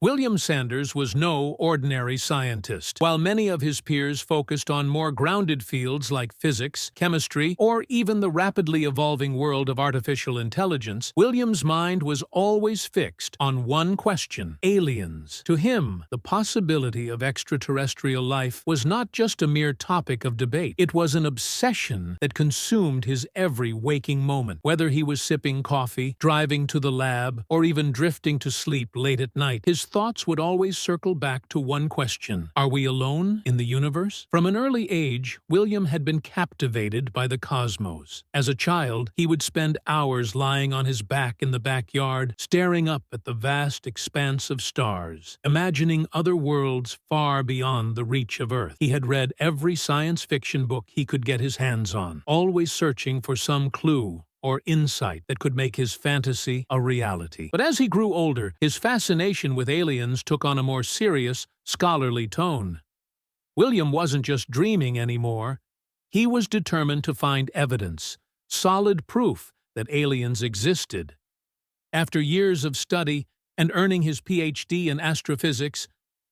William Sanders was no ordinary scientist. While many of his peers focused on more grounded fields like physics, chemistry, or even the rapidly evolving world of artificial intelligence, William's mind was always fixed on one question: aliens. To him, the possibility of extraterrestrial life was not just a mere topic of debate. It was an obsession that consumed his every waking moment. Whether he was sipping coffee, driving to the lab, or even drifting to sleep late at night, his thoughts would always circle back to one question: are we alone in the universe? From an early age, William had been captivated by the cosmos. As a child, he would spend hours lying on his back in the backyard, staring up at the vast expanse of stars, imagining other worlds far beyond the reach of Earth. He had read every science fiction book he could get his hands on, always searching for some clue or insight that could make his fantasy a reality. But as he grew older, his fascination with aliens took on a more serious, scholarly tone. William wasn't just dreaming anymore. He was determined to find evidence, solid proof that aliens existed. After years of study and earning his PhD in astrophysics,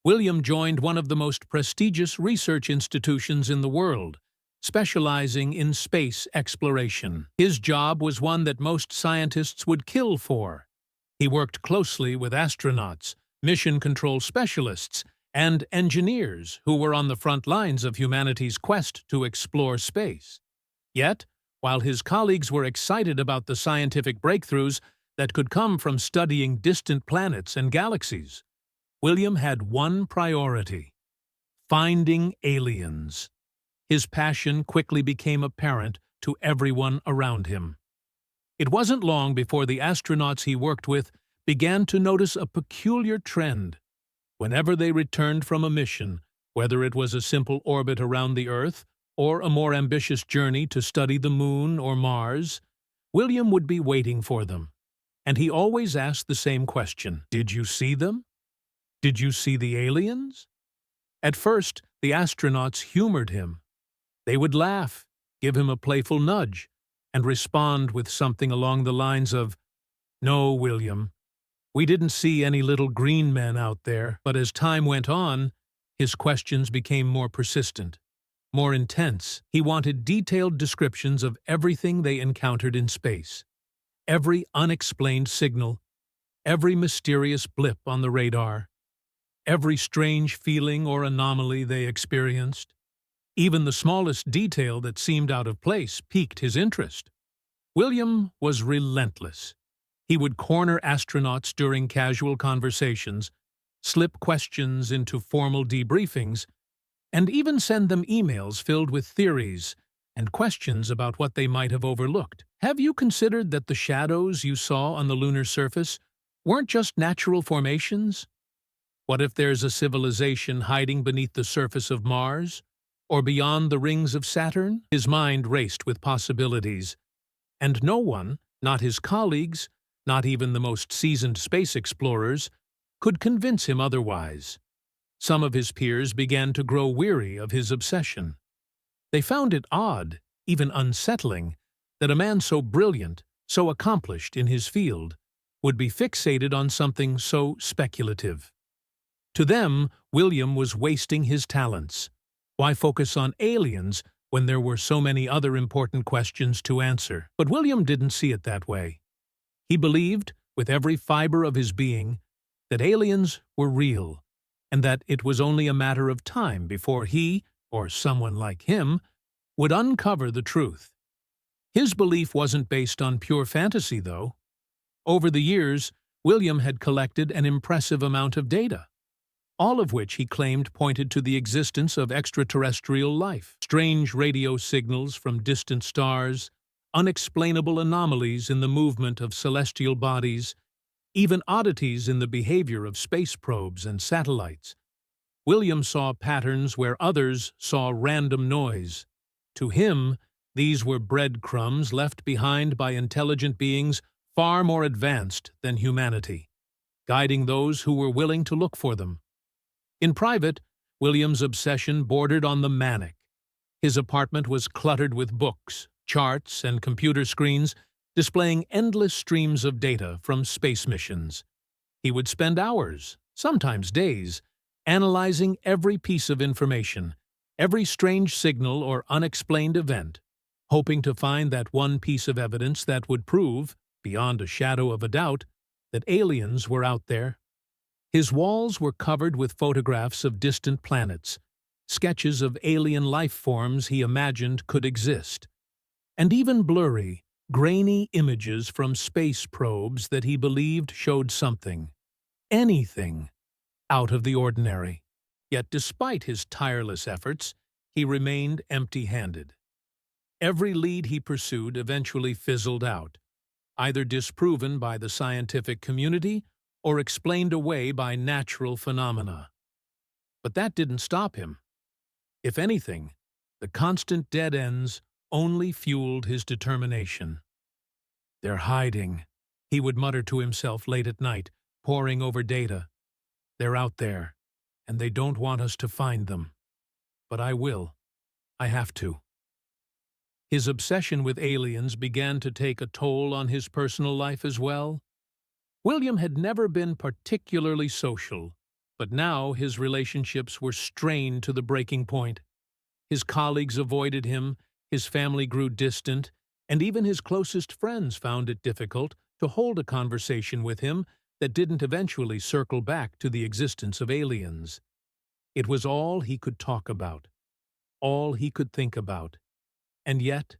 William joined one of the most prestigious research institutions in the world, specializing in space exploration. His job was one that most scientists would kill for. He worked closely with astronauts, mission control specialists, and engineers who were on the front lines of humanity's quest to explore space. Yet, while his colleagues were excited about the scientific breakthroughs that could come from studying distant planets and galaxies, William had one priority: finding aliens. His passion quickly became apparent to everyone around him. It wasn't long before the astronauts he worked with began to notice a peculiar trend. Whenever they returned from a mission, whether it was a simple orbit around the Earth or a more ambitious journey to study the Moon or Mars, William would be waiting for them. And he always asked the same question: did you see them? Did you see the aliens? At first, the astronauts humored him. They would laugh, give him a playful nudge, and respond with something along the lines of, "No, William, we didn't see any little green men out there." But as time went on, his questions became more persistent, more intense. He wanted detailed descriptions of everything they encountered in space, every unexplained signal, every mysterious blip on the radar, every strange feeling or anomaly they experienced. Even the smallest detail that seemed out of place piqued his interest. William was relentless. He would corner astronauts during casual conversations, slip questions into formal debriefings, and even send them emails filled with theories and questions about what they might have overlooked. Have you considered that the shadows you saw on the lunar surface weren't just natural formations? What if there's a civilization hiding beneath the surface of Mars, or beyond the rings of Saturn? His mind raced with possibilities, and no one, not his colleagues, not even the most seasoned space explorers, could convince him otherwise. Some of his peers began to grow weary of his obsession. They found it odd, even unsettling, that a man so brilliant, so accomplished in his field, would be fixated on something so speculative. To them, William was wasting his talents. Why focus on aliens when there were so many other important questions to answer? But William didn't see it that way. He believed, with every fiber of his being, that aliens were real, and that it was only a matter of time before he, or someone like him, would uncover the truth. His belief wasn't based on pure fantasy, though. Over the years, William had collected an impressive amount of data, all of which he claimed pointed to the existence of extraterrestrial life. Strange radio signals from distant stars, unexplainable anomalies in the movement of celestial bodies, even oddities in the behavior of space probes and satellites. William saw patterns where others saw random noise. To him, these were breadcrumbs left behind by intelligent beings far more advanced than humanity, guiding those who were willing to look for them. In private, William's obsession bordered on the manic. His apartment was cluttered with books, charts, and computer screens displaying endless streams of data from space missions. He would spend hours, sometimes days, analyzing every piece of information, every strange signal or unexplained event, hoping to find that one piece of evidence that would prove, beyond a shadow of a doubt, that aliens were out there. His walls were covered with photographs of distant planets, sketches of alien life forms he imagined could exist, and even blurry, grainy images from space probes that he believed showed something, anything, out of the ordinary. Yet despite his tireless efforts, he remained empty-handed. Every lead he pursued eventually fizzled out, either disproven by the scientific community or explained away by natural phenomena. But that didn't stop him. If anything, the constant dead ends only fueled his determination. "They're hiding," he would mutter to himself late at night, poring over data. "They're out there, and they don't want us to find them. But I will. I have to." His obsession with aliens began to take a toll on his personal life as well. William had never been particularly social, but now his relationships were strained to the breaking point. His colleagues avoided him, his family grew distant, and even his closest friends found it difficult to hold a conversation with him that didn't eventually circle back to the existence of aliens. It was all he could talk about, all he could think about. And yet,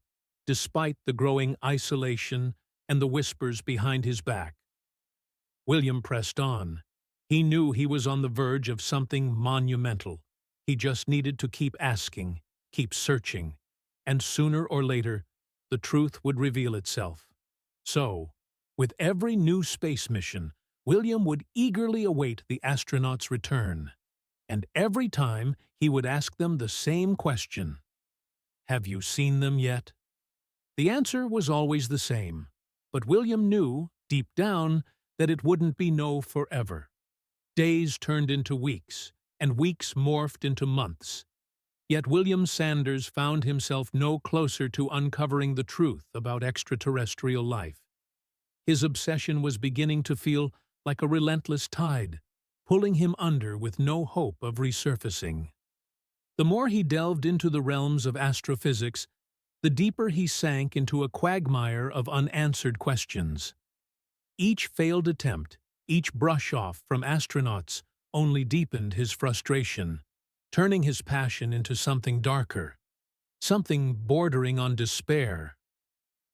despite the growing isolation and the whispers behind his back, William pressed on. He knew he was on the verge of something monumental. He just needed to keep asking, keep searching, and sooner or later, the truth would reveal itself. So, with every new space mission, William would eagerly await the astronauts' return. And every time, he would ask them the same question: "Have you seen them yet?" The answer was always the same, but William knew, deep down, that it wouldn't be no forever. Days turned into weeks, and weeks morphed into months. Yet William Sanders found himself no closer to uncovering the truth about extraterrestrial life. His obsession was beginning to feel like a relentless tide, pulling him under with no hope of resurfacing. The more he delved into the realms of astrophysics, the deeper he sank into a quagmire of unanswered questions. Each failed attempt, each brush-off from astronauts, only deepened his frustration, turning his passion into something darker, something bordering on despair.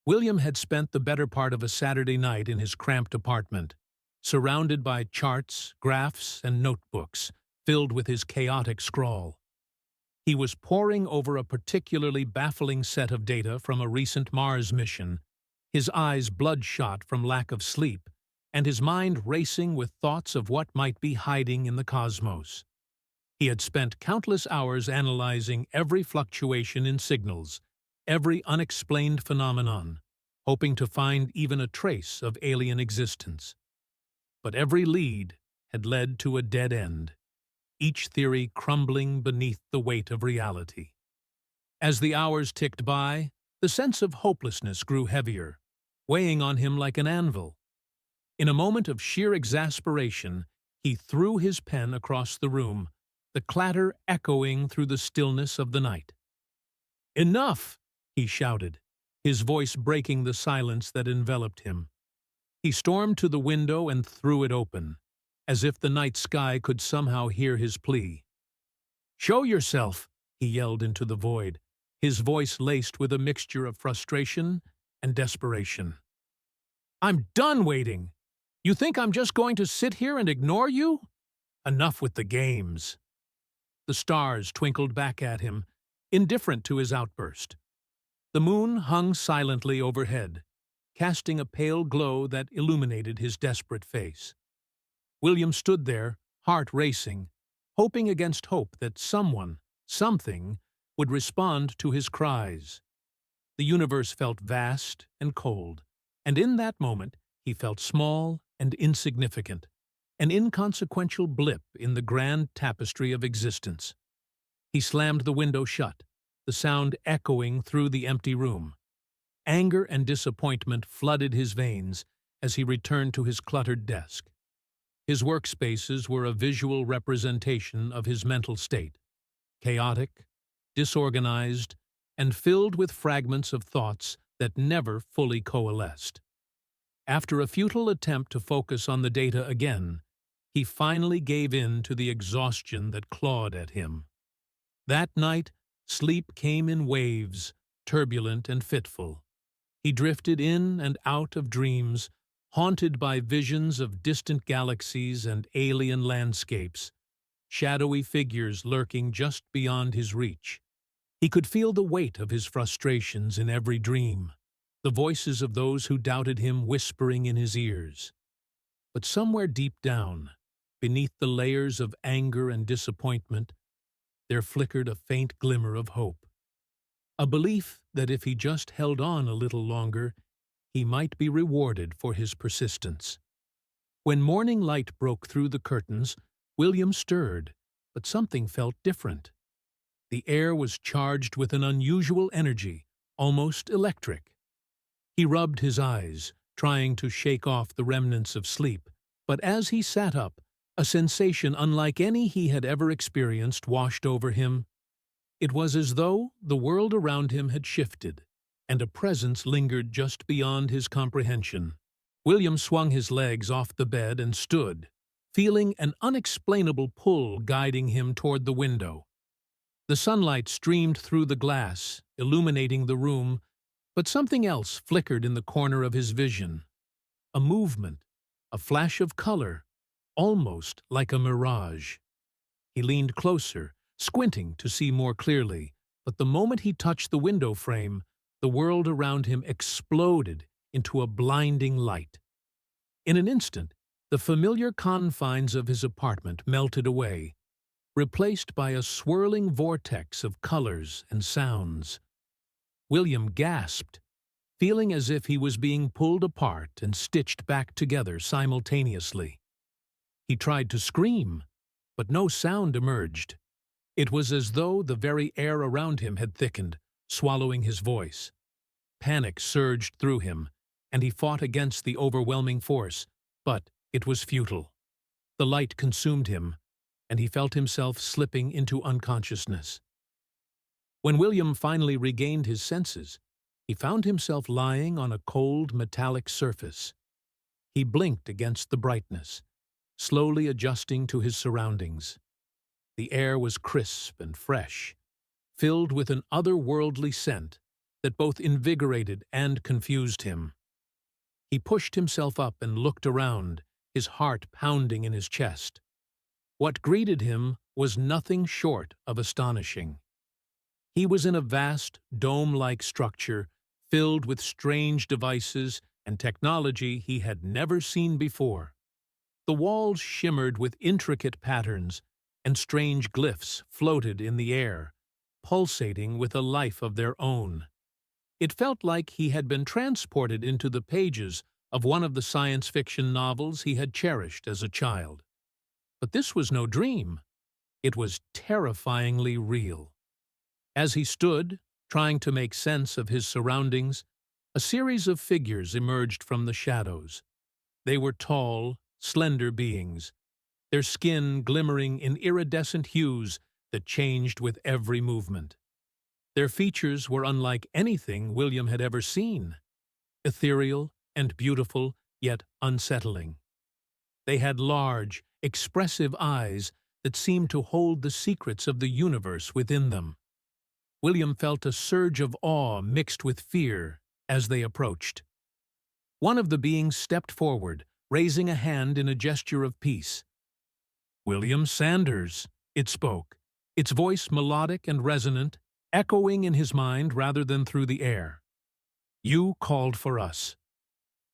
William had spent the better part of a Saturday night in his cramped apartment, surrounded by charts, graphs, and notebooks filled with his chaotic scrawl. He was poring over a particularly baffling set of data from a recent Mars mission, his eyes bloodshot from lack of sleep, and his mind racing with thoughts of what might be hiding in the cosmos. He had spent countless hours analyzing every fluctuation in signals, every unexplained phenomenon, hoping to find even a trace of alien existence. But every lead had led to a dead end, each theory crumbling beneath the weight of reality. As the hours ticked by, the sense of hopelessness grew heavier, weighing on him like an anvil. In a moment of sheer exasperation, he threw his pen across the room, the clatter echoing through the stillness of the night. "Enough!" he shouted, his voice breaking the silence that enveloped him. He stormed to the window and threw it open, as if the night sky could somehow hear his plea. "Show yourself!" he yelled into the void, his voice laced with a mixture of frustration and desperation. "I'm done waiting! You think I'm just going to sit here and ignore you? Enough with the games." The stars twinkled back at him, indifferent to his outburst. The moon hung silently overhead, casting a pale glow that illuminated his desperate face. William stood there, heart racing, hoping against hope that someone, something, would respond to his cries. The universe felt vast and cold, and in that moment he felt small and insignificant, an inconsequential blip in the grand tapestry of existence. He slammed the window shut, the sound echoing through the empty room. Anger and disappointment flooded his veins as he returned to his cluttered desk. His workspaces were a visual representation of his mental state, chaotic, disorganized, and filled with fragments of thoughts that never fully coalesced. After a futile attempt to focus on the data again, he finally gave in to the exhaustion that clawed at him. That night, sleep came in waves, turbulent and fitful. He drifted in and out of dreams, haunted by visions of distant galaxies and alien landscapes, shadowy figures lurking just beyond his reach. He could feel the weight of his frustrations in every dream, the voices of those who doubted him whispering in his ears. But somewhere deep down, beneath the layers of anger and disappointment, there flickered a faint glimmer of hope. A belief that if he just held on a little longer, he might be rewarded for his persistence. When morning light broke through the curtains, William stirred, but something felt different. The air was charged with an unusual energy, almost electric. He rubbed his eyes, trying to shake off the remnants of sleep, but as he sat up, a sensation unlike any he had ever experienced washed over him. It was as though the world around him had shifted, and a presence lingered just beyond his comprehension. William swung his legs off the bed and stood, feeling an unexplainable pull guiding him toward the window. The sunlight streamed through the glass, illuminating the room, but something else flickered in the corner of his vision. A movement, a flash of color, almost like a mirage. He leaned closer, squinting to see more clearly, but the moment he touched the window frame, the world around him exploded into a blinding light. In an instant, the familiar confines of his apartment melted away, replaced by a swirling vortex of colors and sounds. William gasped, feeling as if he was being pulled apart and stitched back together simultaneously. He tried to scream, but no sound emerged. It was as though the very air around him had thickened, swallowing his voice. Panic surged through him, and he fought against the overwhelming force, but it was futile. The light consumed him, and he felt himself slipping into unconsciousness. When William finally regained his senses, he found himself lying on a cold metallic surface. He blinked against the brightness, slowly adjusting to his surroundings. The air was crisp and fresh, filled with an otherworldly scent that both invigorated and confused him. He pushed himself up and looked around, his heart pounding in his chest. What greeted him was nothing short of astonishing. He was in a vast, dome-like structure filled with strange devices and technology he had never seen before. The walls shimmered with intricate patterns, and strange glyphs floated in the air, pulsating with a life of their own. It felt like he had been transported into the pages of one of the science fiction novels he had cherished as a child. But this was no dream. It was terrifyingly real. As he stood, trying to make sense of his surroundings, a series of figures emerged from the shadows. They were tall, slender beings, their skin glimmering in iridescent hues that changed with every movement. Their features were unlike anything William had ever seen, ethereal and beautiful, yet unsettling. They had large, expressive eyes that seemed to hold the secrets of the universe within them. William felt a surge of awe mixed with fear as they approached. One of the beings stepped forward, raising a hand in a gesture of peace. "William Sanders," it spoke, its voice melodic and resonant, echoing in his mind rather than through the air. "You called for us."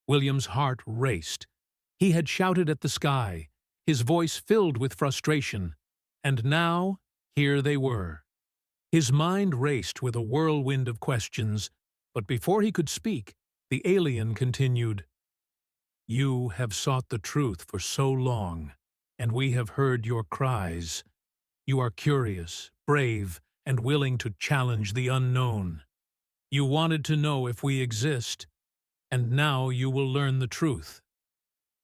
William's heart raced. He had shouted at the sky, his voice filled with frustration, and now here they were. His mind raced with a whirlwind of questions, but before he could speak, the alien continued, "You have sought the truth for so long, and we have heard your cries. You are curious, brave, and willing to challenge the unknown. You wanted to know if we exist, and now you will learn the truth."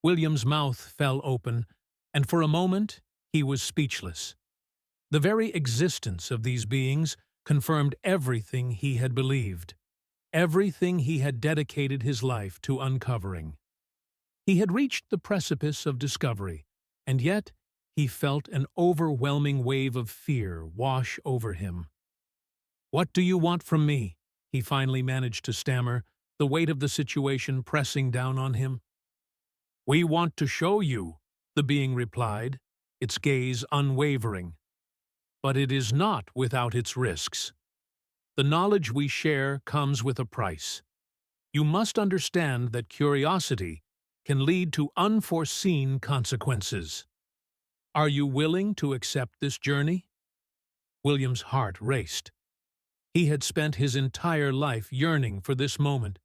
William's mouth fell open, And for a moment, he was speechless. The very existence of these beings confirmed everything he had believed, everything he had dedicated his life to uncovering. He had reached the precipice of discovery, and yet he felt an overwhelming wave of fear wash over him. "What do you want from me?" he finally managed to stammer, the weight of the situation pressing down on him. "We want to show you," the being replied, its gaze unwavering. "But it is not without its risks. The knowledge we share comes with a price. You must understand that curiosity can lead to unforeseen consequences. Are you willing to accept this journey?" William's heart raced. He had spent his entire life yearning for this moment,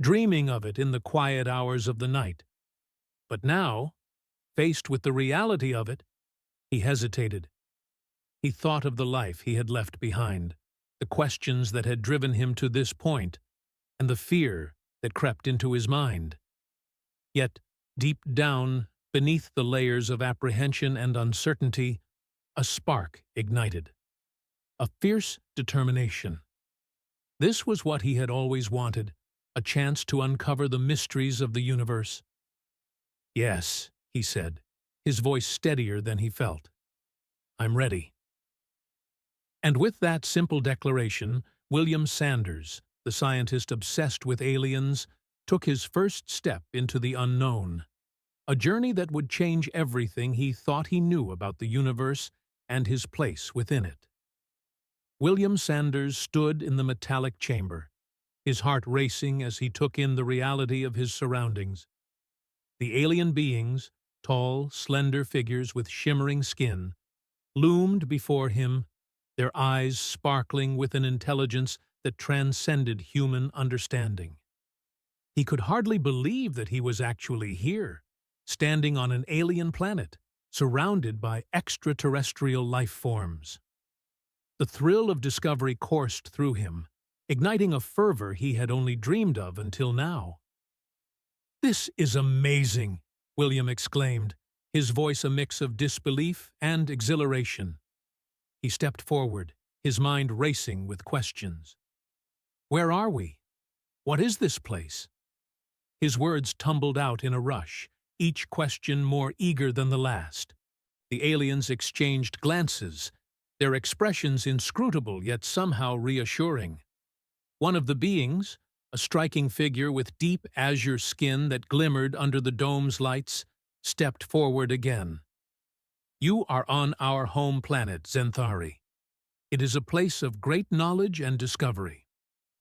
dreaming of it in the quiet hours of the night. But now, faced with the reality of it, he hesitated. He thought of the life he had left behind, the questions that had driven him to this point, and the fear that crept into his mind. Yet, deep down, beneath the layers of apprehension and uncertainty, a spark ignited. A fierce determination. This was what he had always wanted, a chance to uncover the mysteries of the universe. "Yes," he said, his voice steadier than he felt. "I'm ready." And with that simple declaration, William Sanders, the scientist obsessed with aliens, took his first step into the unknown, a journey that would change everything he thought he knew about the universe and his place within it. William Sanders stood in the metallic chamber, his heart racing as he took in the reality of his surroundings. The alien beings, tall, slender figures with shimmering skin, loomed before him, their eyes sparkling with an intelligence that transcended human understanding. He could hardly believe that he was actually here, standing on an alien planet, surrounded by extraterrestrial life forms. The thrill of discovery coursed through him, igniting a fervor he had only dreamed of until now. "This is amazing!" William exclaimed, his voice a mix of disbelief and exhilaration. He stepped forward, his mind racing with questions. "Where are we? What is this place?" His words tumbled out in a rush, each question more eager than the last. The aliens exchanged glances, their expressions inscrutable yet somehow reassuring. One of the beings, a striking figure with deep azure skin that glimmered under the dome's lights, stepped forward again. "You are on our home planet, Zenthari. It is a place of great knowledge and discovery,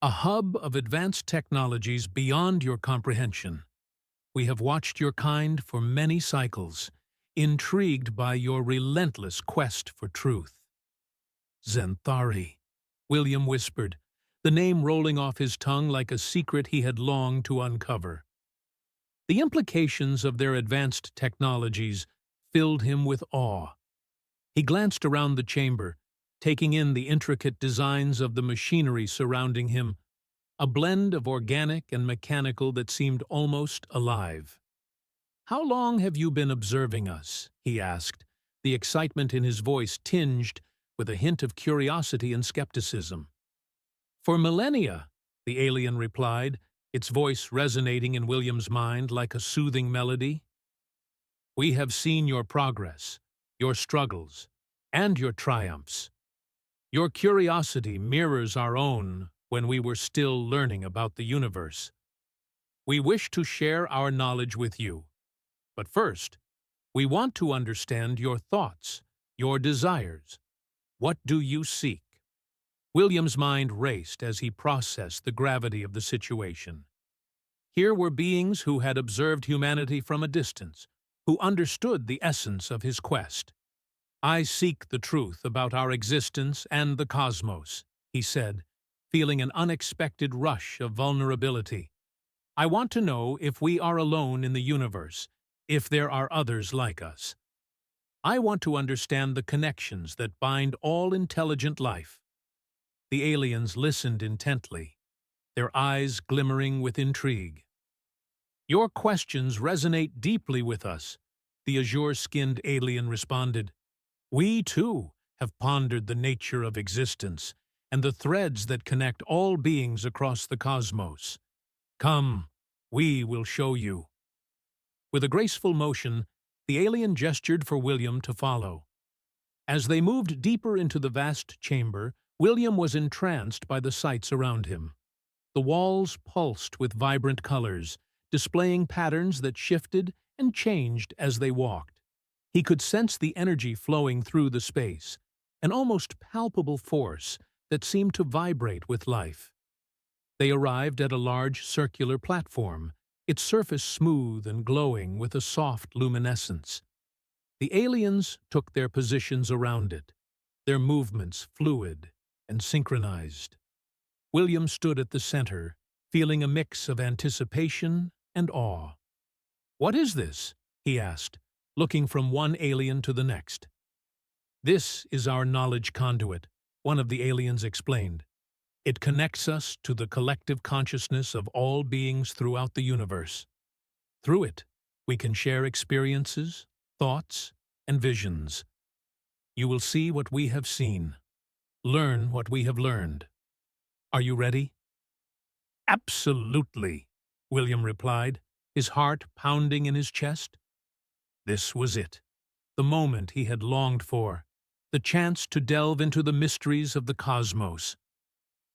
a hub of advanced technologies beyond your comprehension. We have watched your kind for many cycles, intrigued by your relentless quest for truth." "Zenthari," William whispered, the name rolling off his tongue like a secret he had longed to uncover. The implications of their advanced technologies filled him with awe. He glanced around the chamber, taking in the intricate designs of the machinery surrounding him, a blend of organic and mechanical that seemed almost alive. "How long have you been observing us?" he asked, the excitement in his voice tinged with a hint of curiosity and skepticism. "For millennia," the alien replied, its voice resonating in William's mind like a soothing melody. "We have seen your progress, your struggles, and your triumphs. Your curiosity mirrors our own when we were still learning about the universe. We wish to share our knowledge with you. But first, we want to understand your thoughts, your desires. What do you seek?" William's mind raced as he processed the gravity of the situation. Here were beings who had observed humanity from a distance, who understood the essence of his quest. "I seek the truth about our existence and the cosmos," he said, feeling an unexpected rush of vulnerability. "I want to know if we are alone in the universe, if there are others like us. I want to understand the connections that bind all intelligent life." The aliens listened intently, their eyes glimmering with intrigue. "Your questions resonate deeply with us. The azure-skinned alien responded. "We, too, have pondered the nature of existence and the threads that connect all beings across the cosmos. Come, we will show you." With a graceful motion, the alien gestured for William to follow. As they moved deeper into the vast chamber, William was entranced by the sights around him. The walls pulsed with vibrant colors, displaying patterns that shifted and changed as they walked. He could sense the energy flowing through the space, an almost palpable force that seemed to vibrate with life. They arrived at a large circular platform, its surface smooth and glowing with a soft luminescence. The aliens took their positions around it, their movements fluid and synchronized. William stood at the center, feeling a mix of anticipation and awe. "What is this?" he asked, looking from one alien to the next. "This is our knowledge conduit," one of the aliens explained. "It connects us to the collective consciousness of all beings throughout the universe. Through it, we can share experiences, thoughts, and visions. You will see what we have seen, learn what we have learned. Are you ready?" "Absolutely," William replied, his heart pounding in his chest. This was it, the moment he had longed for, the chance to delve into the mysteries of the cosmos.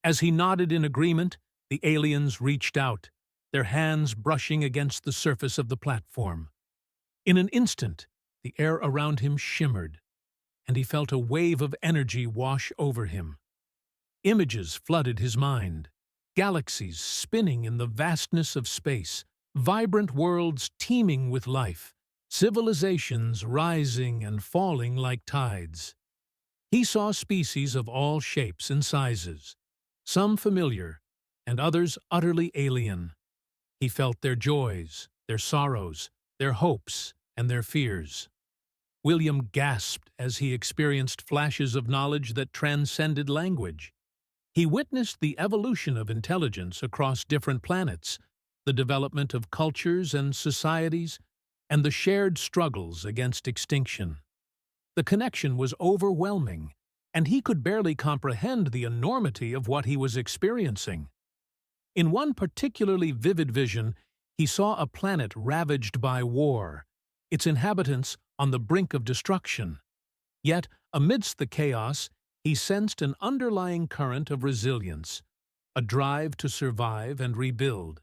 As he nodded in agreement, the aliens reached out, their hands brushing against the surface of the platform. In an instant, the air around him shimmered, and he felt a wave of energy wash over him. Images flooded his mind, galaxies spinning in the vastness of space, vibrant worlds teeming with life, civilizations rising and falling like tides. He saw species of all shapes and sizes, some familiar and others utterly alien. He felt their joys, their sorrows, their hopes, and their fears. William gasped as he experienced flashes of knowledge that transcended language. He witnessed the evolution of intelligence across different planets, the development of cultures and societies, and the shared struggles against extinction. The connection was overwhelming, and he could barely comprehend the enormity of what he was experiencing. In one particularly vivid vision, he saw a planet ravaged by war, its inhabitants on the brink of destruction. Yet, amidst the chaos, he sensed an underlying current of resilience, a drive to survive and rebuild.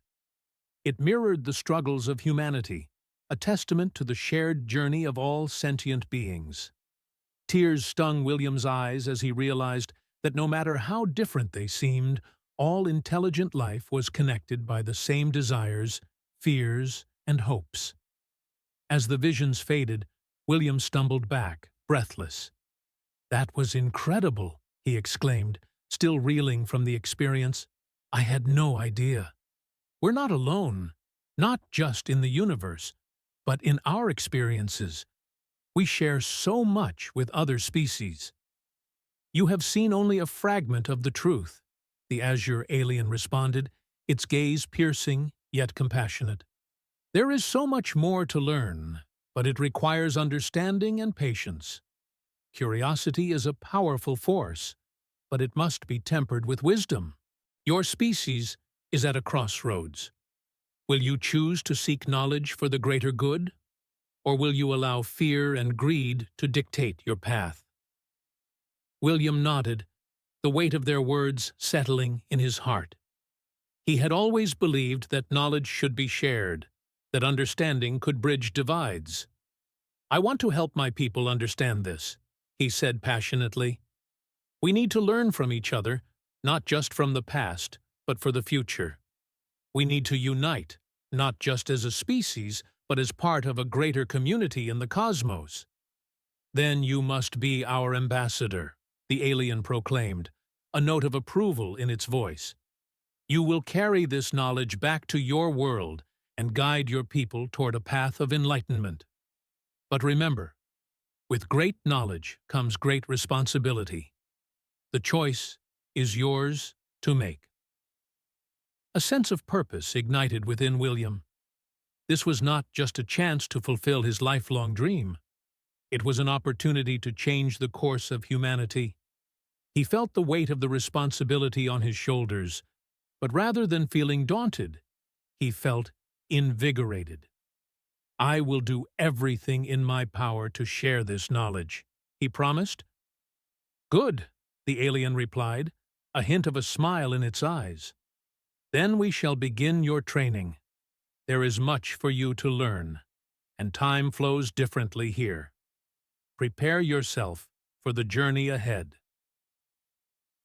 It mirrored the struggles of humanity, a testament to the shared journey of all sentient beings. Tears stung William's eyes as he realized that no matter how different they seemed, all intelligent life was connected by the same desires, fears, and hopes. As the visions faded, William stumbled back, breathless. "That was incredible," he exclaimed, still reeling from the experience. "I had no idea. We're not alone, not just in the universe, but in our experiences. We share so much with other species." "You have seen only a fragment of the truth," the azure alien responded, its gaze piercing yet compassionate. "There is so much more to learn, but it requires understanding and patience. Curiosity is a powerful force, but it must be tempered with wisdom. Your species is at a crossroads. Will you choose to seek knowledge for the greater good, or will you allow fear and greed to dictate your path?" William nodded, the weight of their words settling in his heart. He had always believed that knowledge should be shared, that understanding could bridge divides. "I want to help my people understand this," he said passionately. "We need to learn from each other, not just from the past, but for the future. We need to unite, not just as a species, but as part of a greater community in the cosmos." "Then you must be our ambassador," the alien proclaimed, a note of approval in its voice. "You will carry this knowledge back to your world and guide your people toward a path of enlightenment. But remember, with great knowledge comes great responsibility. The choice is yours to make." A sense of purpose ignited within William. This was not just a chance to fulfill his lifelong dream. It was an opportunity to change the course of humanity. He felt the weight of the responsibility on his shoulders, but rather than feeling daunted, he felt invigorated. "I will do everything in my power to share this knowledge," he promised. "Good," the alien replied, a hint of a smile in its eyes. "Then we shall begin your training. There is much for you to learn, and time flows differently here. Prepare yourself for the journey ahead."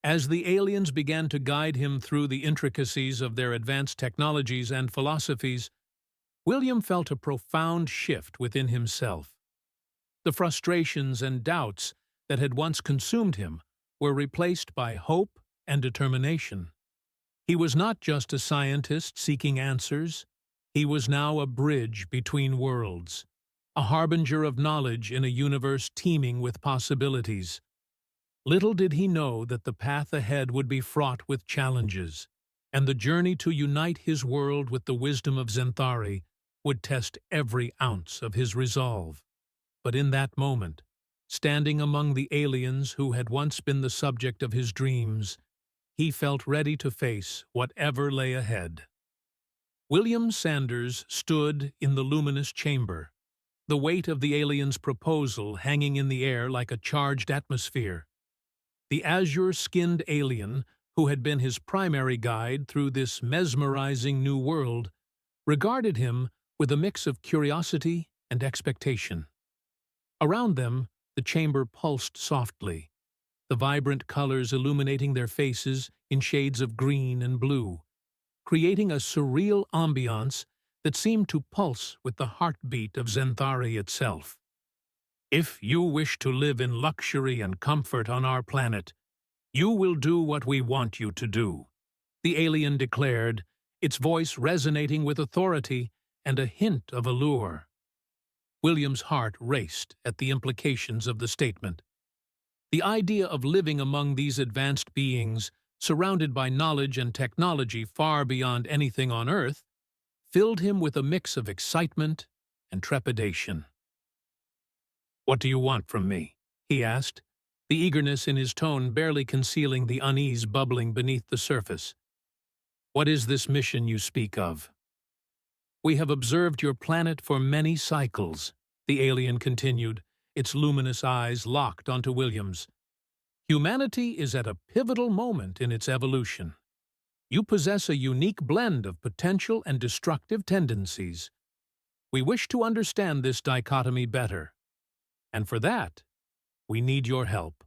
As the aliens began to guide him through the intricacies of their advanced technologies and philosophies, William felt a profound shift within himself. The frustrations and doubts that had once consumed him were replaced by hope and determination. He was not just a scientist seeking answers. He was now a bridge between worlds, a harbinger of knowledge in a universe teeming with possibilities. Little did he know that the path ahead would be fraught with challenges, and the journey to unite his world with the wisdom of Zenthari would test every ounce of his resolve. But in that moment, standing among the aliens who had once been the subject of his dreams, he felt ready to face whatever lay ahead. William Sanders stood in the luminous chamber, the weight of the alien's proposal hanging in the air like a charged atmosphere. The azure-skinned alien, who had been his primary guide through this mesmerizing new world, regarded him with a mix of curiosity and expectation. Around them, the chamber pulsed softly, the vibrant colors illuminating their faces in shades of green and blue, creating a surreal ambiance that seemed to pulse with the heartbeat of Zenthari itself. "If you wish to live in luxury and comfort on our planet, you will do what we want you to do," the alien declared, its voice resonating with authority and a hint of allure. William's heart raced at the implications of the statement. The idea of living among these advanced beings, surrounded by knowledge and technology far beyond anything on Earth, filled him with a mix of excitement and trepidation. "What do you want from me?" he asked, the eagerness in his tone barely concealing the unease bubbling beneath the surface. "What is this mission you speak of?" "We have observed your planet for many cycles," the alien continued, its luminous eyes locked onto William's. "Humanity is at a pivotal moment in its evolution. You possess a unique blend of potential and destructive tendencies. We wish to understand this dichotomy better, and for that, we need your help."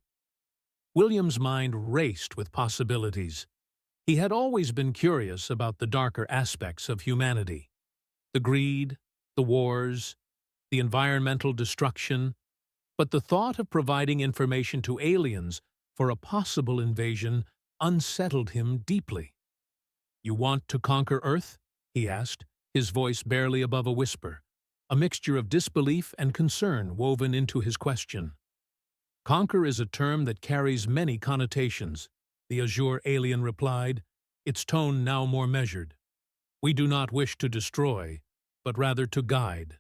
William's mind raced with possibilities. He had always been curious about the darker aspects of humanity. The greed, the wars, the environmental destruction, but the thought of providing information to aliens for a possible invasion unsettled him deeply. "You want to conquer Earth?" he asked, his voice barely above a whisper, a mixture of disbelief and concern woven into his question. "Conquer is a term that carries many connotations," the azure alien replied, its tone now more measured. "We do not wish to destroy, but rather to guide.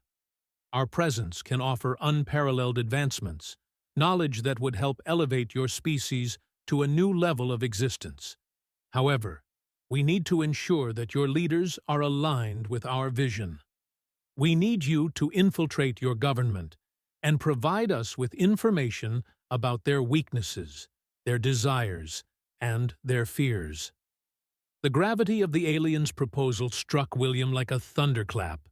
Our presence can offer unparalleled advancements, knowledge that would help elevate your species to a new level of existence. However, we need to ensure that your leaders are aligned with our vision. We need you to infiltrate your government and provide us with information about their weaknesses, their desires, and their fears." The gravity of the alien's proposal struck William like a thunderclap.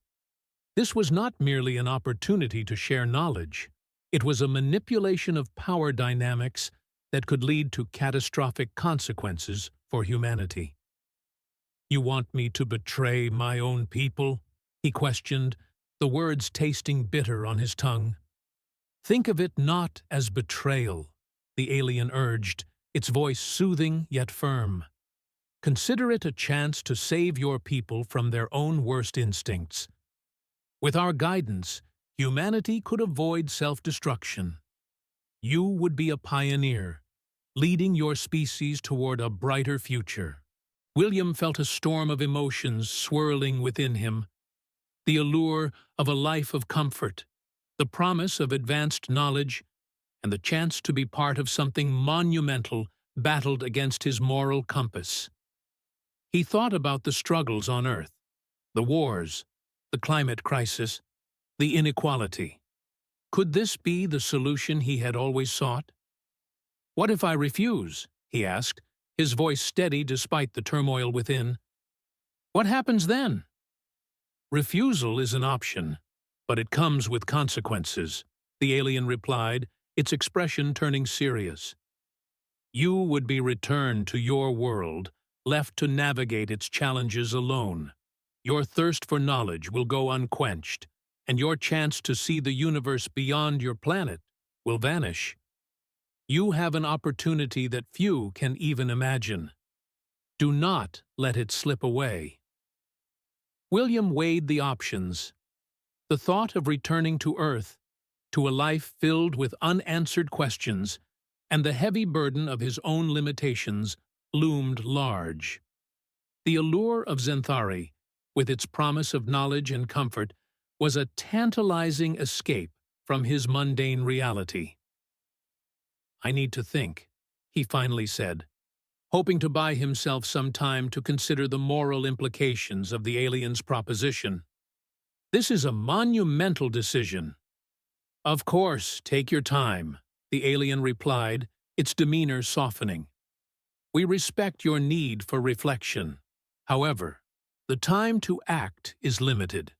This was not merely an opportunity to share knowledge. It was a manipulation of power dynamics that could lead to catastrophic consequences for humanity. "You want me to betray my own people?" he questioned, the words tasting bitter on his tongue. "Think of it not as betrayal," the alien urged, its voice soothing yet firm. "Consider it a chance to save your people from their own worst instincts. With our guidance, humanity could avoid self-destruction. You would be a pioneer, leading your species toward a brighter future." William felt a storm of emotions swirling within him. the allure of a life of comfort, the promise of advanced knowledge, and the chance to be part of something monumental battled against his moral compass. He thought about the struggles on Earth, the wars, the climate crisis, the inequality. Could this be the solution he had always sought? "What if I refuse?" he asked, his voice steady despite the turmoil within. "What happens then?" "Refusal is an option, but it comes with consequences," the alien replied, its expression turning serious. "You would be returned to your world, left to navigate its challenges alone. Your thirst for knowledge will go unquenched, and your chance to see the universe beyond your planet will vanish. You have an opportunity that few can even imagine. Do not let it slip away." William weighed the options. The thought of returning to Earth, to a life filled with unanswered questions, and the heavy burden of his own limitations loomed large. The allure of Zenthari, with its promise of knowledge and comfort, was a tantalizing escape from his mundane reality. "I need to think," he finally said, hoping to buy himself some time to consider the moral implications of the alien's proposition. "This is a monumental decision." "Of course, take your time," the alien replied, its demeanor softening. "We respect your need for reflection. However, the time to act is limited.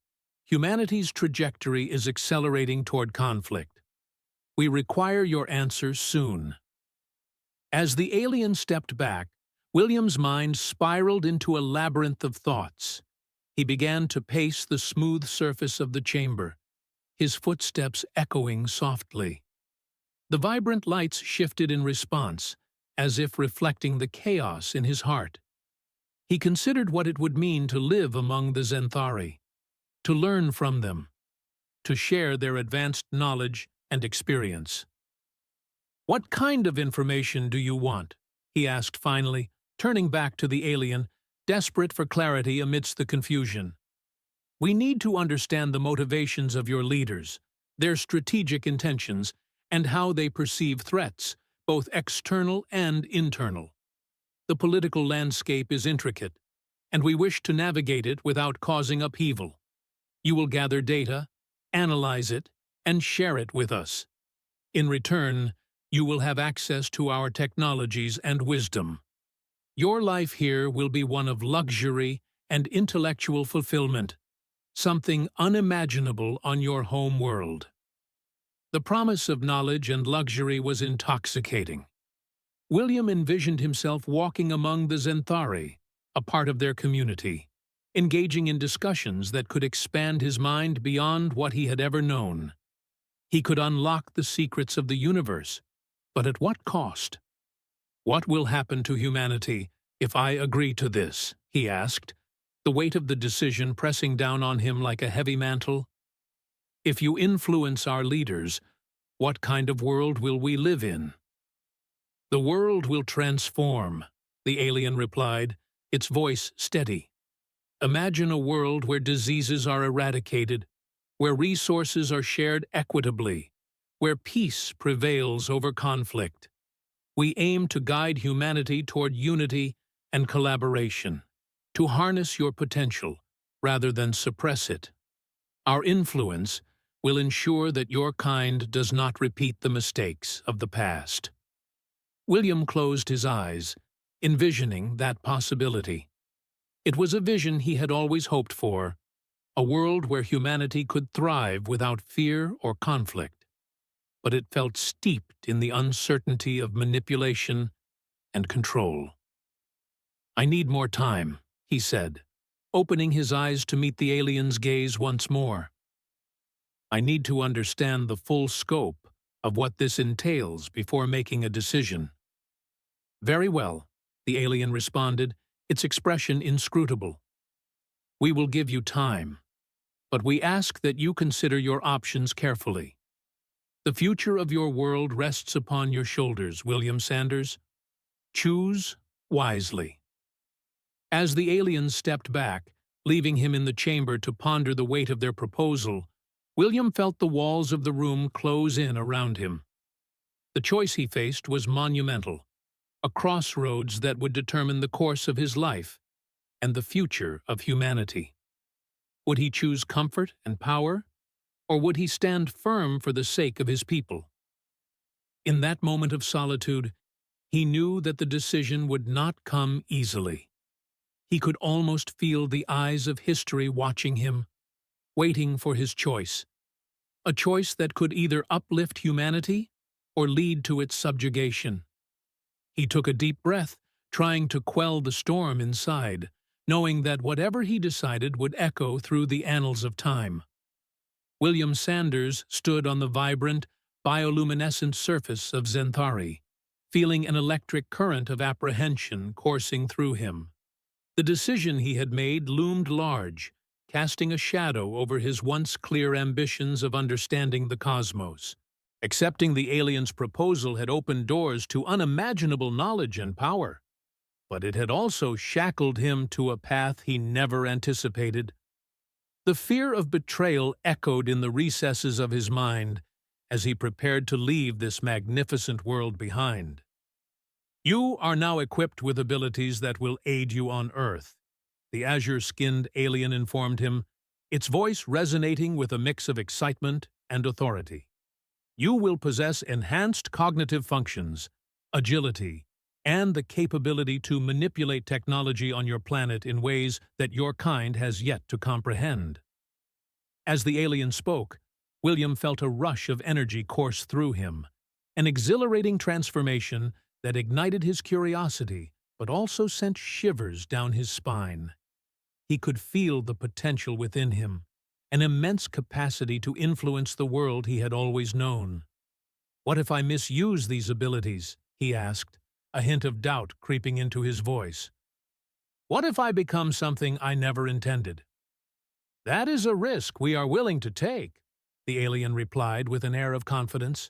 Humanity's trajectory is accelerating toward conflict. We require your answer soon." As the alien stepped back, William's mind spiraled into a labyrinth of thoughts. He began to pace the smooth surface of the chamber, his footsteps echoing softly. The vibrant lights shifted in response, as if reflecting the chaos in his heart. He considered what it would mean to live among the Zenthari, to learn from them, to share their advanced knowledge and experience. "What kind of information do you want?" he asked finally, turning back to the alien, desperate for clarity amidst the confusion. "We need to understand the motivations of your leaders, their strategic intentions, and how they perceive threats, both external and internal. The political landscape is intricate, and we wish to navigate it without causing upheaval. You will gather data, analyze it, and share it with us. In return, you will have access to our technologies and wisdom. Your life here will be one of luxury and intellectual fulfillment, something unimaginable on your home world." The promise of knowledge and luxury was intoxicating. William envisioned himself walking among the Zenthari, a part of their community, engaging in discussions that could expand his mind beyond what he had ever known. He could unlock the secrets of the universe, but at what cost? "What will happen to humanity if I agree to this?" he asked, the weight of the decision pressing down on him like a heavy mantle. "If you influence our leaders, what kind of world will we live in?" "The world will transform," the alien replied, its voice steady. "Imagine a world where diseases are eradicated, where resources are shared equitably, where peace prevails over conflict. We aim to guide humanity toward unity and collaboration, to harness your potential rather than suppress it. Our influence will ensure that your kind does not repeat the mistakes of the past." William closed his eyes, envisioning that possibility. It was a vision he had always hoped for, a world where humanity could thrive without fear or conflict. But it felt steeped in the uncertainty of manipulation and control. "I need more time," he said, opening his eyes to meet the alien's gaze once more. "I need to understand the full scope of what this entails before making a decision." "Very well," the alien responded, its expression inscrutable. "We will give you time, but we ask that you consider your options carefully. The future of your world rests upon your shoulders, William Sanders. Choose wisely." As the alien stepped back, Leaving him in the chamber to ponder the weight of their proposal, William felt the walls of the room close in around him. The choice he faced was monumental, a crossroads that would determine the course of his life and the future of humanity. Would he choose comfort and power, or would he stand firm for the sake of his people? In that moment of solitude, he knew that the decision would not come easily. He could almost feel the eyes of history watching him, waiting for his choice, a choice that could either uplift humanity or lead to its subjugation. He took a deep breath, trying to quell the storm inside, knowing that whatever he decided would echo through the annals of time. William Sanders stood on the vibrant, bioluminescent surface of Zenthari, feeling an electric current of apprehension coursing through him. The decision he had made loomed large, casting a shadow over his once clear ambitions of understanding the cosmos. Accepting the aliens' proposal had opened doors to unimaginable knowledge and power, but it had also shackled him to a path he never anticipated. The fear of betrayal echoed in the recesses of his mind as he prepared to leave this magnificent world behind. "You are now equipped with abilities that will aid you on Earth," the azure-skinned alien informed him, its voice resonating with a mix of excitement and authority. "You will possess enhanced cognitive functions, agility, and the capability to manipulate technology on your planet in ways that your kind has yet to comprehend." As the alien spoke, William felt a rush of energy course through him, an exhilarating transformation that ignited his curiosity but also sent shivers down his spine. He could feel the potential within him, an immense capacity to influence the world he had always known. "What if I misuse these abilities?" he asked, a hint of doubt creeping into his voice. "What if I become something I never intended?" "That is a risk we are willing to take," the alien replied with an air of confidence.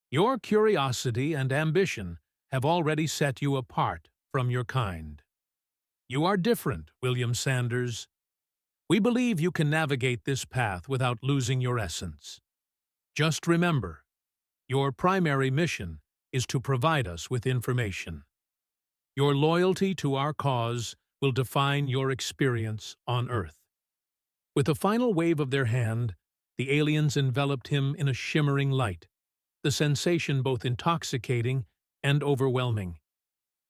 "Your curiosity and ambition have already set you apart from your kind. You are different, William Sanders. We believe you can navigate this path without losing your essence. Just remember, your primary mission is to provide us with information. Your loyalty to our cause will define your experience on Earth." With a final wave of their hand, the aliens enveloped him in a shimmering light, the sensation both intoxicating and overwhelming.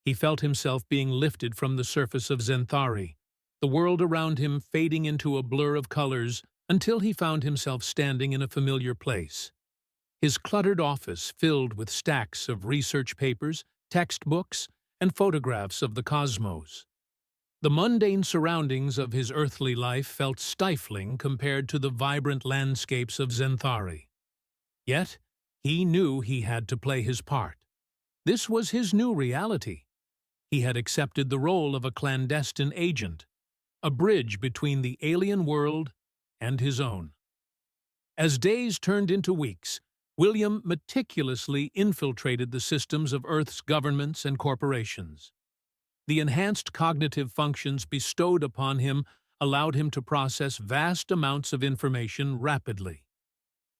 He felt himself being lifted from the surface of Zenthari, the world around him fading into a blur of colors until he found himself standing in a familiar place. His cluttered office filled with stacks of research papers, textbooks, and photographs of the cosmos. The mundane surroundings of his earthly life felt stifling compared to the vibrant landscapes of Zenthari. Yet, he knew he had to play his part. This was his new reality. He had accepted the role of a clandestine agent, a bridge between the alien world and his own. As days turned into weeks, William meticulously infiltrated the systems of Earth's governments and corporations. The enhanced cognitive functions bestowed upon him allowed him to process vast amounts of information rapidly.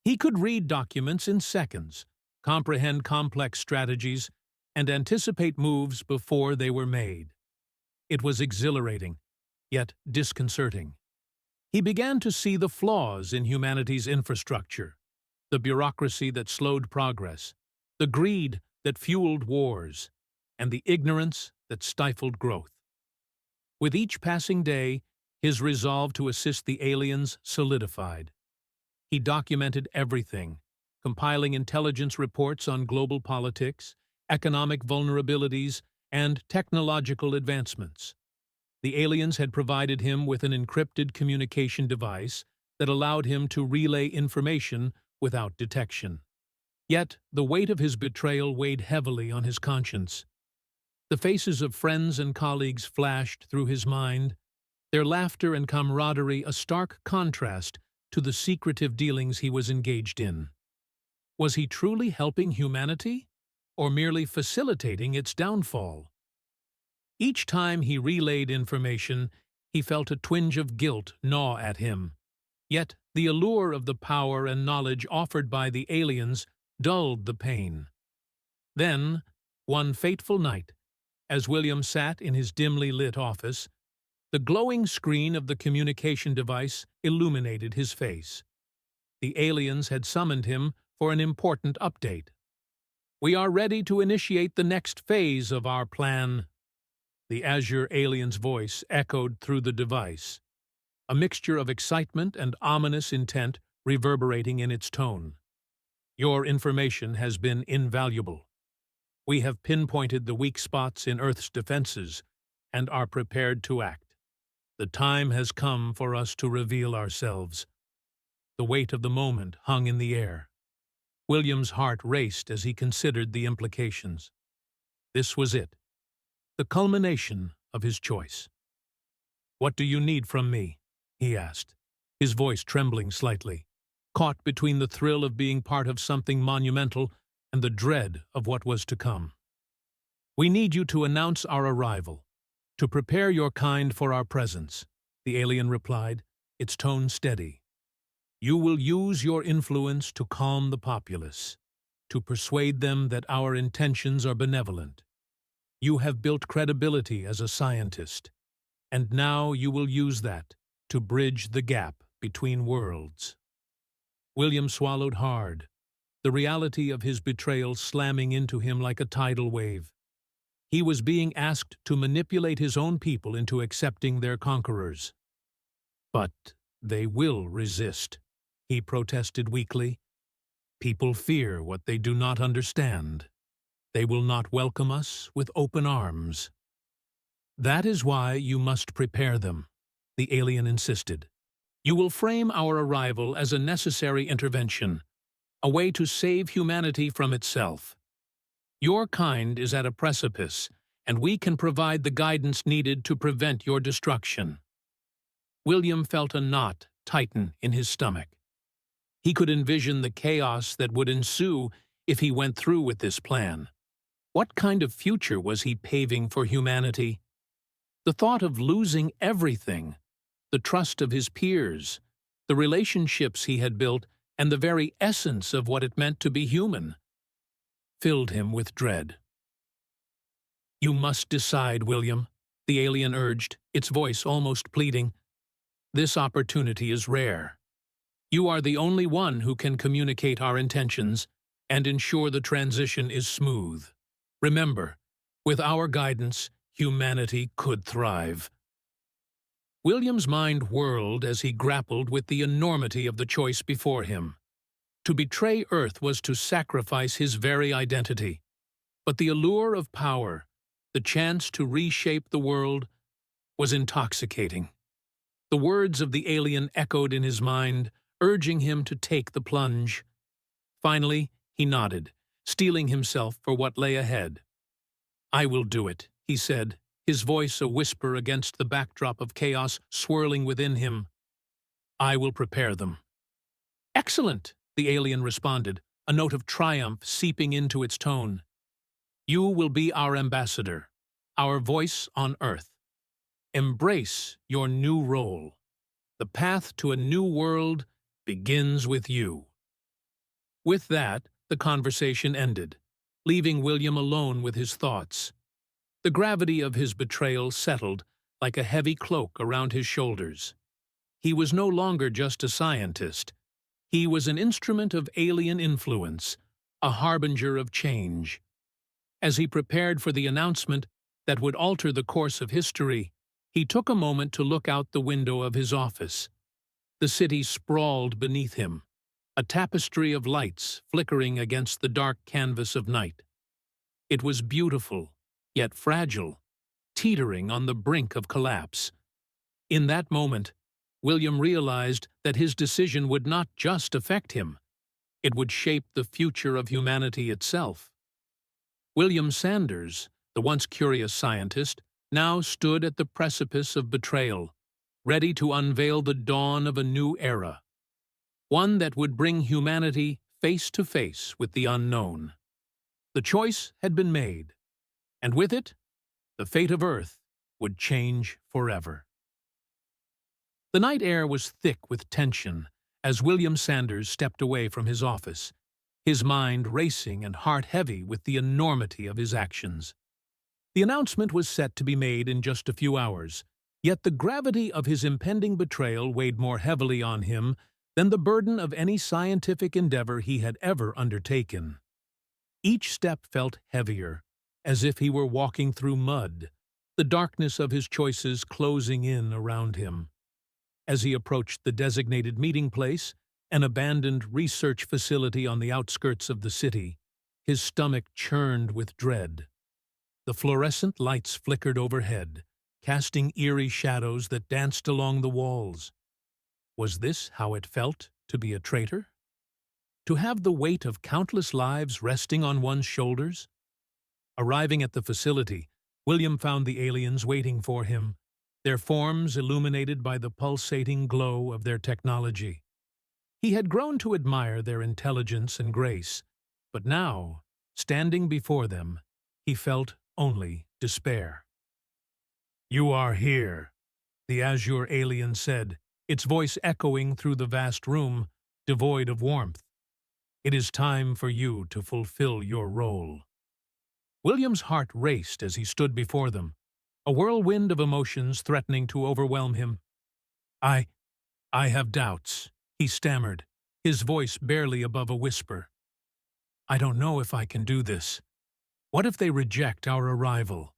He could read documents in seconds, comprehend complex strategies, and anticipate moves before they were made. It was exhilarating, yet disconcerting. He began to see the flaws in humanity's infrastructure, the bureaucracy that slowed progress, the greed that fueled wars, and the ignorance that stifled growth. With each passing day, his resolve to assist the aliens solidified. He documented everything, compiling intelligence reports on global politics, economic vulnerabilities, and technological advancements. The aliens had provided him with an encrypted communication device that allowed him to relay information without detection. Yet, the weight of his betrayal weighed heavily on his conscience. The faces of friends and colleagues flashed through his mind, their laughter and camaraderie a stark contrast to the secretive dealings he was engaged in. Was he truly helping humanity, or merely facilitating its downfall? Each time he relayed information, He felt a twinge of guilt gnaw at him. Yet the allure of the power and knowledge offered by the aliens dulled the pain. Then, one fateful night, as William sat in his dimly lit office, the glowing screen of the communication device illuminated his face. The aliens had summoned him for an important update. "We are ready to initiate the next phase of our plan." The Azure alien's voice echoed through the device, a mixture of excitement and ominous intent reverberating in its tone. "Your information has been invaluable. We have pinpointed the weak spots in Earth's defenses and are prepared to act. The time has come for us to reveal ourselves." The weight of the moment hung in the air. William's heart raced as he considered the implications. This was it, the culmination of his choice. "What do you need from me?" he asked, his voice trembling slightly, caught between the thrill of being part of something monumental and the dread of what was to come. "We need you to announce our arrival, to prepare your kind for our presence," the alien replied, its tone steady. "You will use your influence to calm the populace, to persuade them that our intentions are benevolent. You have built credibility as a scientist, and now you will use that to bridge the gap between worlds." William swallowed hard, the reality of his betrayal slamming into him like a tidal wave. He was being asked to manipulate his own people into accepting their conquerors. "But they will resist," he protested weakly. "People fear what they do not understand. They will not welcome us with open arms." "That is why you must prepare them," the alien insisted. "You will frame our arrival as a necessary intervention, a way to save humanity from itself. Your kind is at a precipice, and we can provide the guidance needed to prevent your destruction." William felt a knot tighten in his stomach. He could envision the chaos that would ensue if he went through with this plan. What kind of future was he paving for humanity? The thought of losing everything, the trust of his peers, the relationships he had built, and the very essence of what it meant to be human, filled him with dread. "You must decide, William," the alien urged, its voice almost pleading. "This opportunity is rare. You are the only one who can communicate our intentions and ensure the transition is smooth. Remember, with our guidance, humanity could thrive." William's mind whirled as he grappled with the enormity of the choice before him. To betray Earth was to sacrifice his very identity. But the allure of power, the chance to reshape the world, was intoxicating. The words of the alien echoed in his mind, urging him to take the plunge. Finally, he nodded, steeling himself for what lay ahead. "I will do it," he said, his voice a whisper against the backdrop of chaos swirling within him. "I will prepare them." "Excellent," the alien responded, a note of triumph seeping into its tone. "You will be our ambassador, our voice on Earth. Embrace your new role. The path to a new world begins with you." With that, the conversation ended, leaving William alone with his thoughts. The gravity of his betrayal settled like a heavy cloak around his shoulders. He was no longer just a scientist. He was an instrument of alien influence, a harbinger of change. As he prepared for the announcement that would alter the course of history, he took a moment to look out the window of his office. The city sprawled beneath him, a tapestry of lights flickering against the dark canvas of night. It was beautiful, yet fragile, teetering on the brink of collapse. In that moment, William realized that his decision would not just affect him. It would shape the future of humanity itself. William Sanders, the once curious scientist, now stood at the precipice of betrayal, ready to unveil the dawn of a new era, one that would bring humanity face to face with the unknown. The choice had been made, and with it, the fate of Earth would change forever. The night air was thick with tension as William Sanders stepped away from his office, his mind racing and heart heavy with the enormity of his actions. The announcement was set to be made in just a few hours, yet the gravity of his impending betrayal weighed more heavily on him than the burden of any scientific endeavor he had ever undertaken. Each step felt heavier, as if he were walking through mud, the darkness of his choices closing in around him. As he approached the designated meeting place, an abandoned research facility on the outskirts of the city, his stomach churned with dread. The fluorescent lights flickered overhead, casting eerie shadows that danced along the walls. Was this how it felt to be a traitor? To have the weight of countless lives resting on one's shoulders? Arriving at the facility, William found the aliens waiting for him, their forms illuminated by the pulsating glow of their technology. He had grown to admire their intelligence and grace, but now, standing before them, he felt only despair. "You are here," the azure alien said, its voice echoing through the vast room, devoid of warmth. "It is time for you to fulfill your role." William's heart raced as he stood before them, a whirlwind of emotions threatening to overwhelm him. I have doubts," he stammered, his voice barely above a whisper. "I don't know if I can do this. What if they reject our arrival?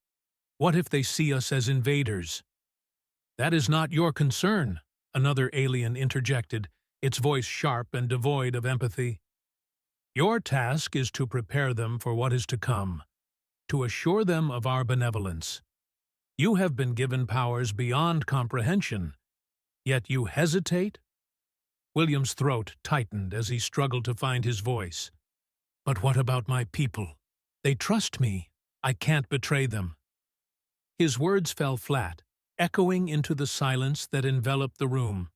What if they see us as invaders?" "That is not your concern," another alien interjected, its voice sharp and devoid of empathy. "Your task is to prepare them for what is to come, to assure them of our benevolence. You have been given powers beyond comprehension, yet you hesitate?" William's throat tightened as he struggled to find his voice. "But what about my people? They trust me. I can't betray them." His words fell flat, echoing into the silence that enveloped the room.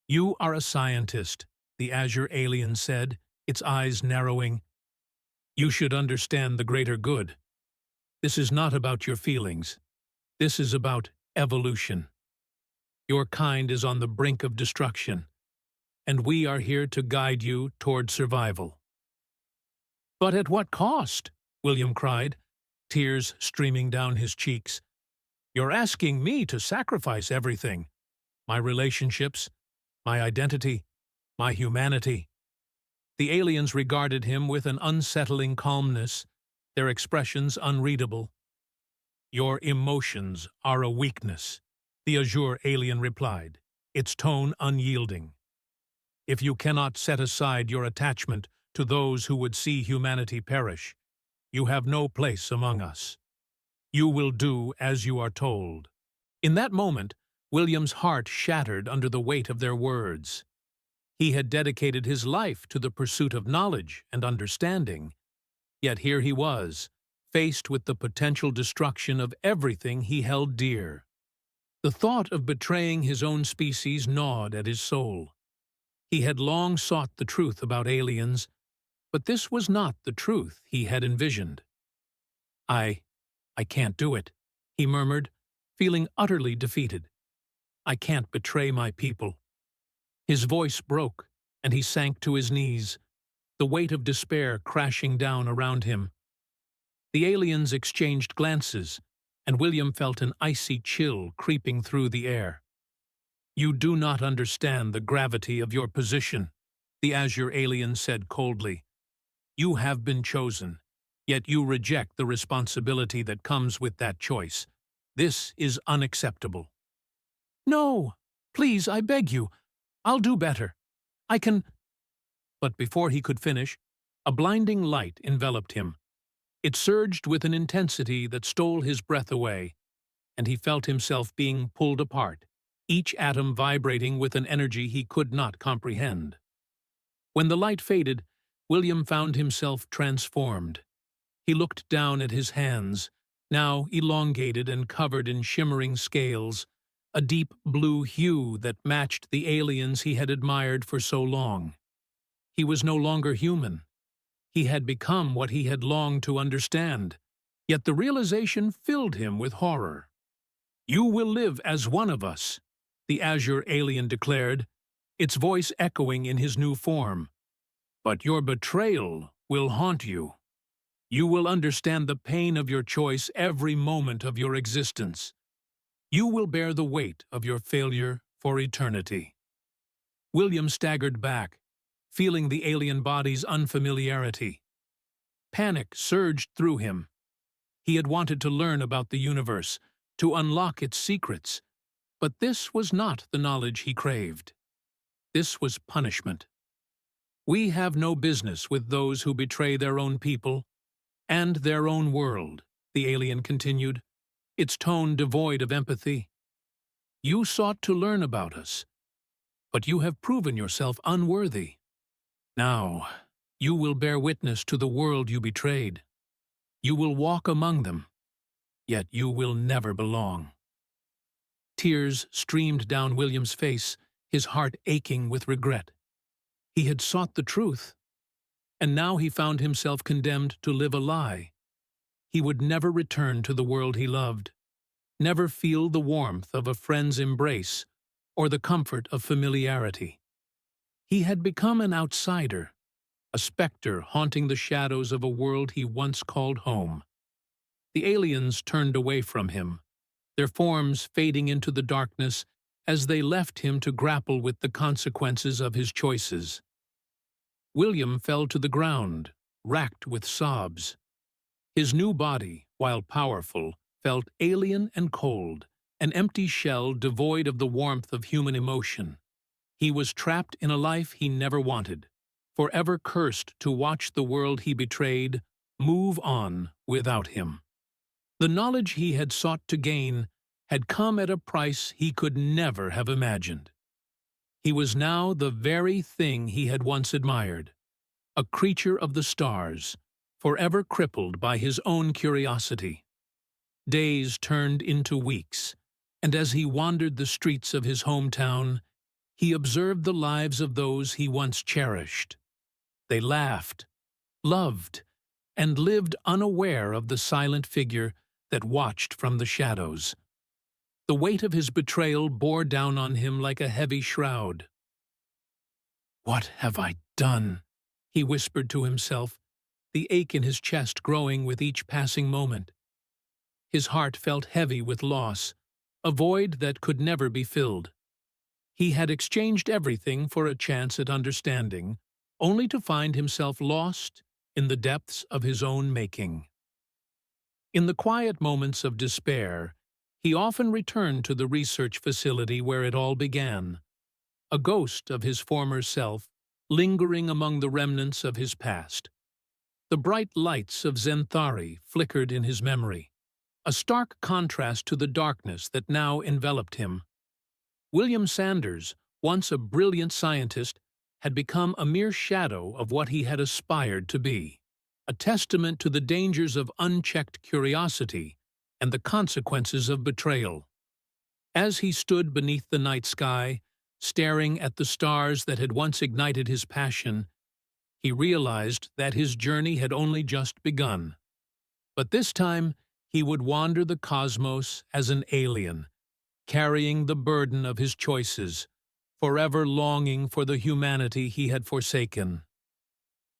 "You are a scientist," the azure alien said, its eyes narrowing. "You should understand the greater good. This is not about your feelings. This is about evolution. Your kind is on the brink of destruction, and we are here to guide you toward survival." "But at what cost?" William cried, tears streaming down his cheeks. "You're asking me to sacrifice everything. My relationships, my identity, my humanity." The aliens regarded him with an unsettling calmness, their expressions unreadable. "Your emotions are a weakness," the azure alien replied, its tone unyielding. "If you cannot set aside your attachment to those who would see humanity perish, you have no place among us. You will do as you are told." In that moment, William's heart shattered under the weight of their words. He had dedicated his life to the pursuit of knowledge and understanding, yet here he was, faced with the potential destruction of everything he held dear. The thought of betraying his own species gnawed at his soul. He had long sought the truth about aliens, but this was not the truth he had envisioned. I can't do it," he murmured, feeling utterly defeated. "I can't betray my people." His voice broke, and he sank to his knees, the weight of despair crashing down around him. The aliens exchanged glances, and William felt an icy chill creeping through the air. "You do not understand the gravity of your position," the azure alien said coldly. "You have been chosen, yet you reject the responsibility that comes with that choice. This is unacceptable." "No, please, I beg you. I'll do better. I can—" But before he could finish, a blinding light enveloped him. It surged with an intensity that stole his breath away, and he felt himself being pulled apart, each atom vibrating with an energy he could not comprehend. When the light faded, William found himself transformed. He looked down at his hands, now elongated and covered in shimmering scales, a deep blue hue that matched the aliens he had admired for so long. He was no longer human. He had become what he had longed to understand, yet the realization filled him with horror. "You will live as one of us," the azure alien declared, its voice echoing in his new form. "But your betrayal will haunt you. You will understand the pain of your choice every moment of your existence. You will bear the weight of your failure for eternity." William staggered back, feeling the alien body's unfamiliarity. Panic surged through him. He had wanted to learn about the universe, to unlock its secrets, but this was not the knowledge he craved. This was punishment. "We have no business with those who betray their own people and their own world," the alien continued, its tone devoid of empathy. "You sought to learn about us, but you have proven yourself unworthy. Now, you will bear witness to the world you betrayed. You will walk among them, yet you will never belong." Tears streamed down William's face, his heart aching with regret. He had sought the truth, and now he found himself condemned to live a lie. He would never return to the world he loved, never feel the warmth of a friend's embrace or the comfort of familiarity. He had become an outsider, a specter haunting the shadows of a world he once called home. The aliens turned away from him, their forms fading into the darkness as they left him to grapple with the consequences of his choices. William fell to the ground, racked with sobs. His new body, while powerful, felt alien and cold, an empty shell devoid of the warmth of human emotion. He was trapped in a life he never wanted, forever cursed to watch the world he betrayed move on without him. The knowledge he had sought to gain had come at a price he could never have imagined. He was now the very thing he had once admired, a creature of the stars, forever crippled by his own curiosity. Days turned into weeks, and as he wandered the streets of his hometown, he observed the lives of those he once cherished. They laughed, loved, and lived unaware of the silent figure that watched from the shadows. The weight of his betrayal bore down on him like a heavy shroud. "What have I done?" he whispered to himself, the ache in his chest growing with each passing moment. His heart felt heavy with loss, a void that could never be filled. He had exchanged everything for a chance at understanding, only to find himself lost in the depths of his own making. In the quiet moments of despair, he often returned to the research facility where it all began, a ghost of his former self lingering among the remnants of his past. The bright lights of Zenthari flickered in his memory, a stark contrast to the darkness that now enveloped him. William Sanders, once a brilliant scientist, had become a mere shadow of what he had aspired to be, a testament to the dangers of unchecked curiosity and the consequences of betrayal. As he stood beneath the night sky, staring at the stars that had once ignited his passion, he realized that his journey had only just begun. But this time, he would wander the cosmos as an alien, carrying the burden of his choices, forever longing for the humanity he had forsaken.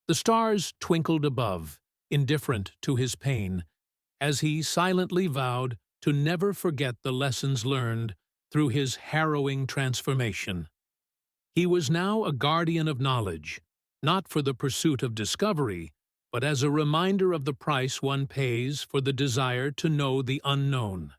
The stars twinkled above, indifferent to his pain, as he silently vowed to never forget the lessons learned through his harrowing transformation. He was now a guardian of knowledge, not for the pursuit of discovery, but as a reminder of the price one pays for the desire to know the unknown.